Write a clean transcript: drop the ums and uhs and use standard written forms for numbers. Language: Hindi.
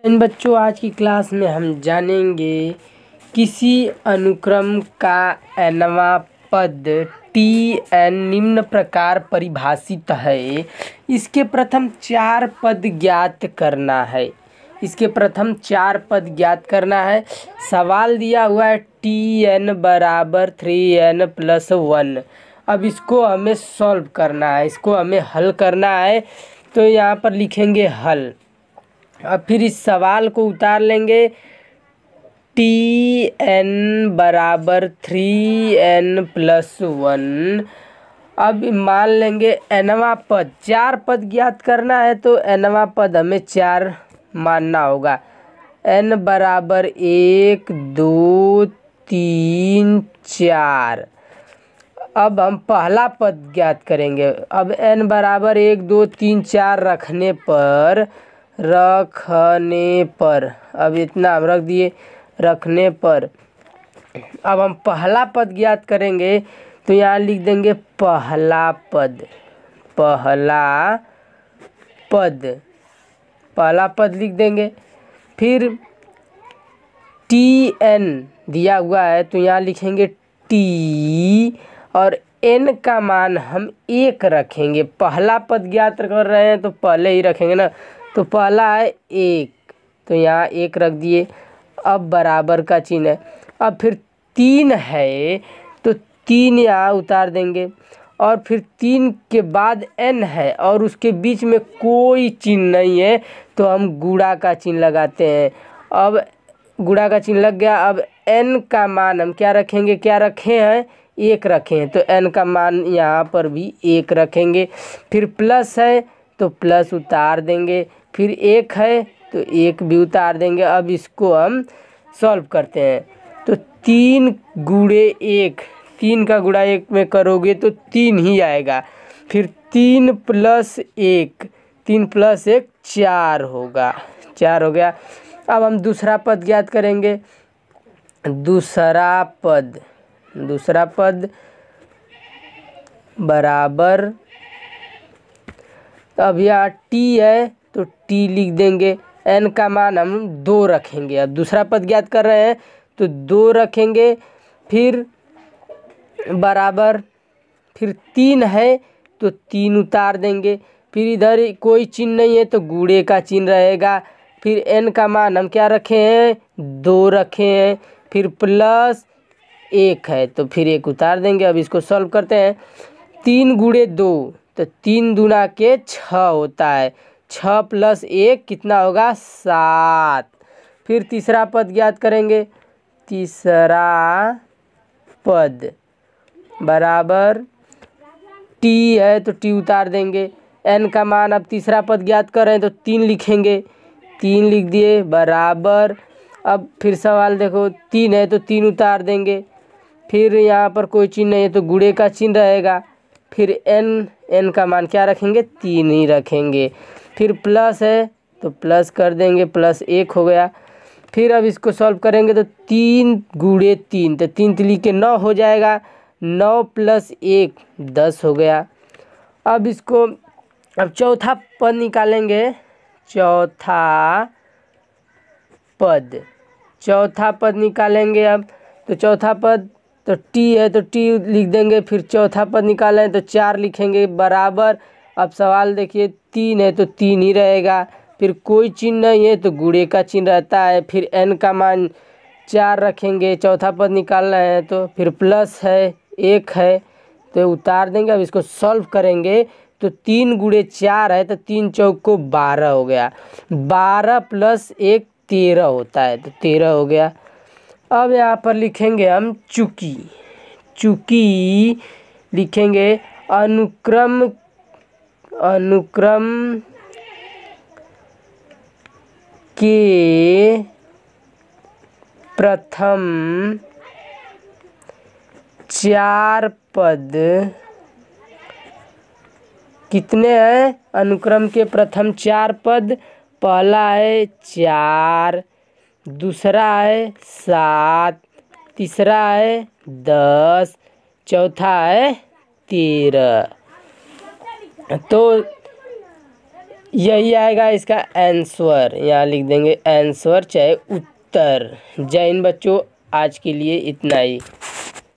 इन बच्चों, आज की क्लास में हम जानेंगे किसी अनुक्रम का nवां पद Tn निम्न प्रकार परिभाषित है। इसके प्रथम 4 पद ज्ञात करना है। सवाल दिया हुआ है Tn बराबर 3n + 1। अब इसको हमें सॉल्व करना है, इसको हमें हल करना है। तो यहाँ पर लिखेंगे हल। अब फिर इस सवाल को उतार लेंगे। Tn बराबर 3n + 1। अब मान लेंगे nवां पद, 4 पद ज्ञात करना है तो nवां पद हमें 4 मानना होगा। n बराबर 1 2 3 4। अब हम पहला पद ज्ञात करेंगे। अब n बराबर 1 2 3 4 रखने पर अब इतना हम रख दिए। रखने पर अब हम पहला पद ज्ञात करेंगे तो यहाँ लिख देंगे पहला पद लिख देंगे। फिर Tn दिया हुआ है तो यहाँ लिखेंगे T और n का मान हम 1 रखेंगे। पहला पद ज्ञात कर रहे हैं तो पहले ही रखेंगे ना, तो पहला है 1 तो यहाँ 1 रख दिए। अब बराबर का चिन्ह है। अब फिर 3 है तो 3 यहाँ उतार देंगे। और फिर 3 के बाद n है और उसके बीच में कोई चिन्ह नहीं है तो हम गुणा का चिन्ह लगाते हैं। अब गुणा का चिन्ह लग गया। अब n का मान हम क्या रखेंगे, क्या रखे हैं, 1 रखे हैं तो n का मान यहाँ पर भी 1 रखेंगे। फिर प्लस है तो प्लस उतार देंगे। फिर 1 है तो 1 भी उतार देंगे। अब इसको हम सॉल्व करते हैं तो 3 गुणे 1, 3 का गुणा 1 में करोगे तो 3 ही आएगा। फिर 3 + 1, 3 + 1 4 होगा, 4 हो गया। अब हम दूसरा पद ज्ञात करेंगे। दूसरा पद बराबर, अब यहाँ T है तो T लिख देंगे। n का मान हम 2 रखेंगे। अब दूसरा पद ज्ञात कर रहे हैं तो 2 रखेंगे। फिर बराबर, फिर 3 है तो 3 उतार देंगे। फिर इधर कोई चिन्ह नहीं है तो गुणे का चिन्ह रहेगा। फिर n का मान हम क्या रखे हैं, 2 रखे हैं। फिर प्लस 1 है तो फिर 1 उतार देंगे। अब इसको सॉल्व करते हैं। 3 गुणे 2 तो 3 दूना के 6 होता है। 6 + 1 कितना होगा, 7। फिर तीसरा पद ज्ञात करेंगे। तीसरा पद बराबर T है तो T उतार देंगे। n का मान अब तीसरा पद ज्ञात कर रहे हैं तो 3 लिखेंगे, 3 लिख दिए बराबर। अब फिर सवाल देखो, 3 है तो 3 उतार देंगे। फिर यहाँ पर कोई चिन्ह नहीं है तो गुणे का चिन्ह रहेगा। फिर n का मान क्या रखेंगे, 3 ही रखेंगे। फिर प्लस है तो प्लस कर देंगे, प्लस 1 हो गया। फिर अब इसको सॉल्व करेंगे तो 3 गुणे 3 तो 3 3 के 9 हो जाएगा। 9 + 1 10 हो गया। अब इसको, अब चौथा पद निकालेंगे। चौथा पद निकालेंगे। अब तो चौथा पद तो T है तो T लिख देंगे। फिर चौथा पद निकालें तो 4 लिखेंगे बराबर। अब सवाल देखिए, 3 है तो 3 ही रहेगा। फिर कोई चिन्ह नहीं है तो गुणे का चिन्ह रहता है। फिर n का मान 4 रखेंगे। चौथा पद निकालना है तो फिर प्लस है, 1 है तो उतार देंगे। अब इसको सॉल्व करेंगे तो 3 गुणे 4 है तो 3 चौक को 12 हो गया। 12 + 1 13 होता है तो 13 हो गया। अब यहाँ पर लिखेंगे हम चूँकि लिखेंगे अनुक्रम के प्रथम 4 पद कितने हैं, अनुक्रम के प्रथम 4 पद, पहला है 4, दूसरा है 7, तीसरा है 10, चौथा है 13। तो यही आएगा इसका आंसर। यहाँ लिख देंगे आंसर चाहे उत्तर। जय हिंद बच्चों, आज के लिए इतना ही।